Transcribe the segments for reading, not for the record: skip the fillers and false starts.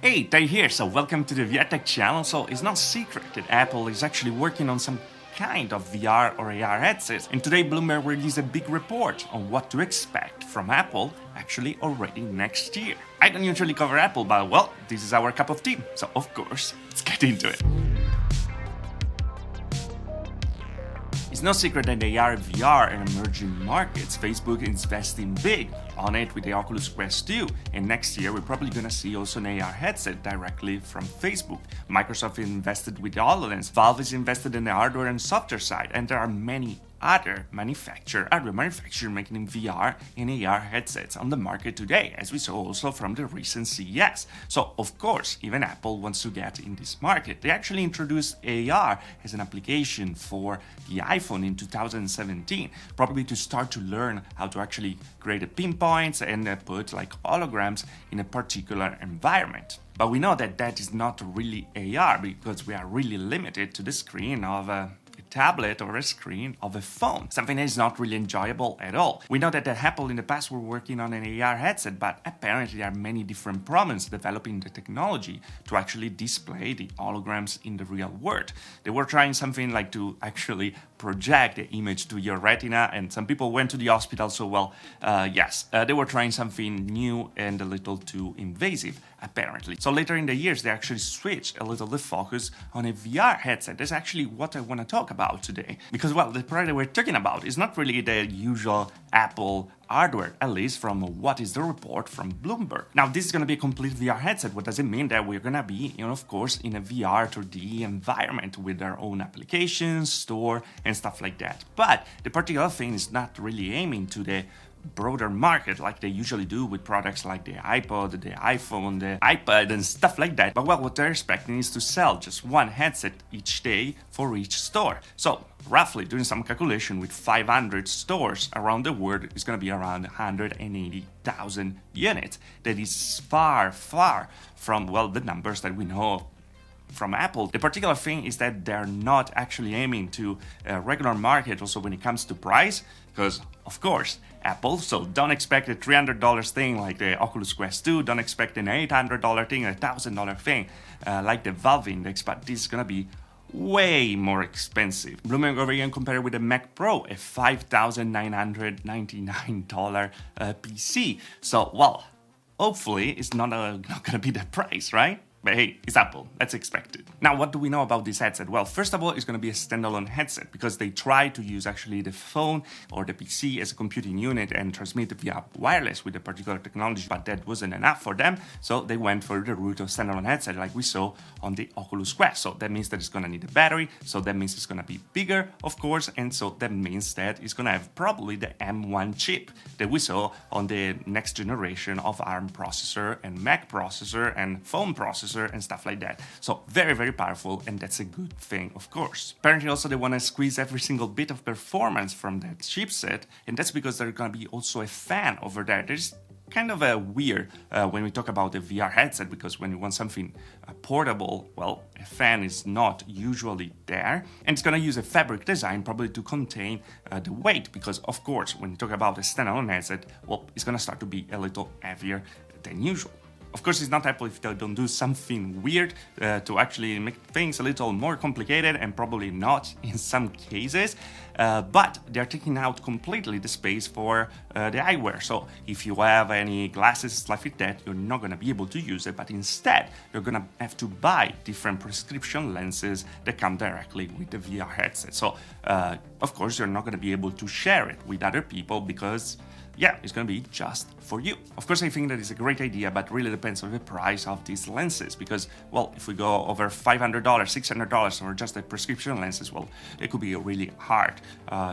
Hey, Tay here, so welcome to the VR Tech channel. So it's not secret that Apple is actually working on some kind of VR or AR headsets, and today Bloomberg released a big report on what to expect from Apple actually already next year. I don't usually cover Apple, but well, this is our cup of tea, so of course, let's get into it. It's no secret that AR and VR are emerging markets. Facebook is investing big on it with the Oculus Quest 2, and next year we're probably gonna see also an AR headset directly from Facebook. Microsoft invested with the HoloLens, Valve is invested in the hardware and software side, and there are many other hardware manufacturers making VR and AR headsets on the market today, as we saw also from the recent CES. So of course, even Apple wants to get in this market. They actually introduced AR as an application for the iPhone in 2017, probably to start to learn how to actually create a pinpoints and put like holograms in a particular environment. But we know that that is not really AR because we are really limited to the screen of a tablet or a screen of a phone, something that is not really enjoyable at all. We know that Apple in the past were working on an AR headset, but apparently there are many different problems developing the technology to actually display the holograms in the real world. They were trying something like to actually project the image to your retina, and some people went to the hospital, so well, they were trying something new and a little too invasive, apparently. So later in the years, they actually switched a little the focus on a VR headset. That's actually what I want to talk about today. Because, well, the product we're talking about is not really the usual Apple hardware, at least from what is the report from Bloomberg. Now, this is going to be a complete VR headset. What does it mean? That we're going to be, of course, in a VR 3D environment with our own applications, store, and stuff like that. But the particular thing is not really aiming to the broader market like they usually do with products like the iPod, the iPhone, the iPad, and stuff like that. But well, what they're expecting is to sell just one headset each day for each store. So roughly, doing some calculation, with 500 stores around the world, it's going to be around 180,000 units. That is far, far from, well, the numbers that we know from Apple. The particular thing is that they're not actually aiming to a regular market also when it comes to price, because of course Apple, so don't expect a $300 thing like the Oculus Quest 2, don't expect an $800 thing, a $1,000 thing like the Valve Index, but this is gonna be way more expensive. Bloomberg over here compared with the Mac Pro, a $5,999 PC. So well, hopefully it's not gonna be the price, right? But hey, it's Apple, that's expected. Now, what do we know about this headset? Well, first of all, it's going to be a standalone headset because they try to use actually the phone or the PC as a computing unit and transmit via wireless with a particular technology, but that wasn't enough for them, so they went for the route of standalone headset like we saw on the Oculus Quest. So that means that it's going to need a battery, so that means it's going to be bigger, of course, and so that means that it's going to have probably the M1 chip that we saw on the next generation of ARM processor and Mac processor and phone processor and stuff like that. So very, very powerful, and that's a good thing, of course. Apparently also they want to squeeze every single bit of performance from that chipset, and that's because there's going to be also a fan over there. There's kind of a weird when we talk about a VR headset, because when you want something portable, well, a fan is not usually there, and it's going to use a fabric design probably to contain the weight, because of course when you talk about a standalone headset, well, it's going to start to be a little heavier than usual. Of course, it's not Apple if they don't do something weird to actually make things a little more complicated, and probably not in some cases, but they're taking out completely the space for the eyewear. So if you have any glasses, stuff like that, you're not going to be able to use it, but instead you're going to have to buy different prescription lenses that come directly with the VR headset. So of course, you're not going to be able to share it with other people because yeah, it's going to be just for you. Of course, I think that is a great idea, but really depends on the price of these lenses because, well, if we go over $500, $600 for just the prescription lenses, well, it could be really hard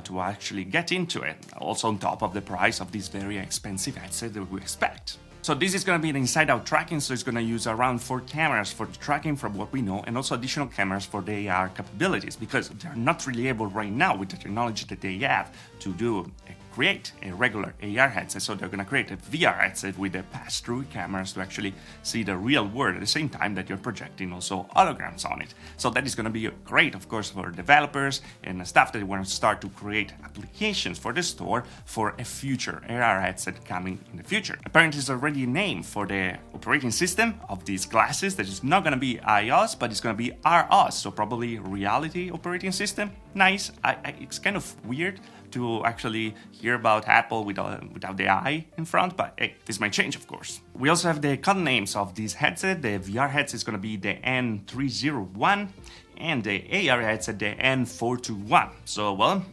to actually get into it. Also on top of the price of this very expensive headset that we expect. So this is going to be an inside-out tracking, so it's going to use around 4 cameras for the tracking from what we know, and also additional cameras for the AR capabilities, because they're not really able right now with the technology that they have to do a create a regular AR headset, so they're gonna create a VR headset with a pass-through cameras to actually see the real world at the same time that you're projecting also holograms on it. So that is gonna be great, of course, for developers and stuff that want to start to create applications for the store for a future AR headset coming in the future. Apparently, there's already a name for the operating system of these glasses that is not gonna be iOS, but it's gonna be ROS, so probably Reality Operating System. Nice. It's kind of weird to actually hear about Apple without the I in front, but hey, this might change, of course. We also have the code names of this headset. The VR headset is going to be the N301 and the AR headset the N421. So, well,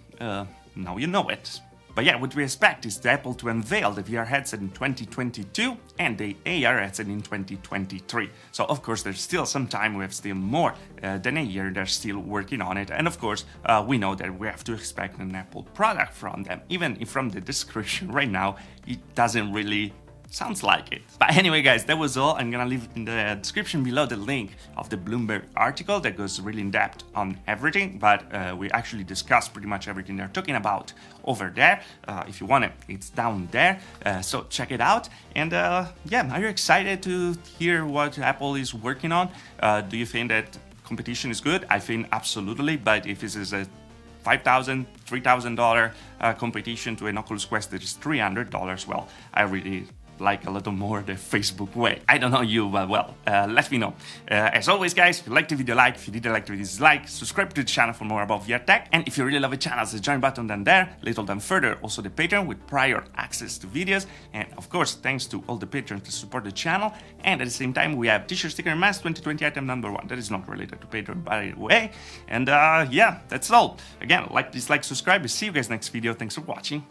now you know it. But yeah, what we expect is Apple to unveil the VR headset in 2022 and the AR headset in 2023. So of course there's still some time, we have still more than a year, they're still working on it. And of course we know that we have to expect an Apple product from them. Even if from the description right now, it doesn't really sounds like it. But anyway, guys, that was all. I'm gonna leave in the description below the link of the Bloomberg article that goes really in depth on everything, but we actually discussed pretty much everything they're talking about over there. If you want it, it's down there, so check it out. And yeah, are you excited to hear what Apple is working on? Do you think that competition is good? I think absolutely, but if this is a $5,000, $3,000 competition to an Oculus Quest that is $300, well, I really like a little more the Facebook way. I don't know you, but well, let me know. As always, guys, if you liked the video, like. If you didn't like the video, dislike. Subscribe to the channel for more about VR tech. And if you really love the channel, there's a join button down there. Little down further, also the Patreon with prior access to videos. And of course, thanks to all the patrons that support the channel. And at the same time, we have t-shirt, sticker, and mask 2020 item number 1. That is not related to Patreon, by the way. And yeah, that's all. Again, like, dislike, subscribe. See you guys next video. Thanks for watching.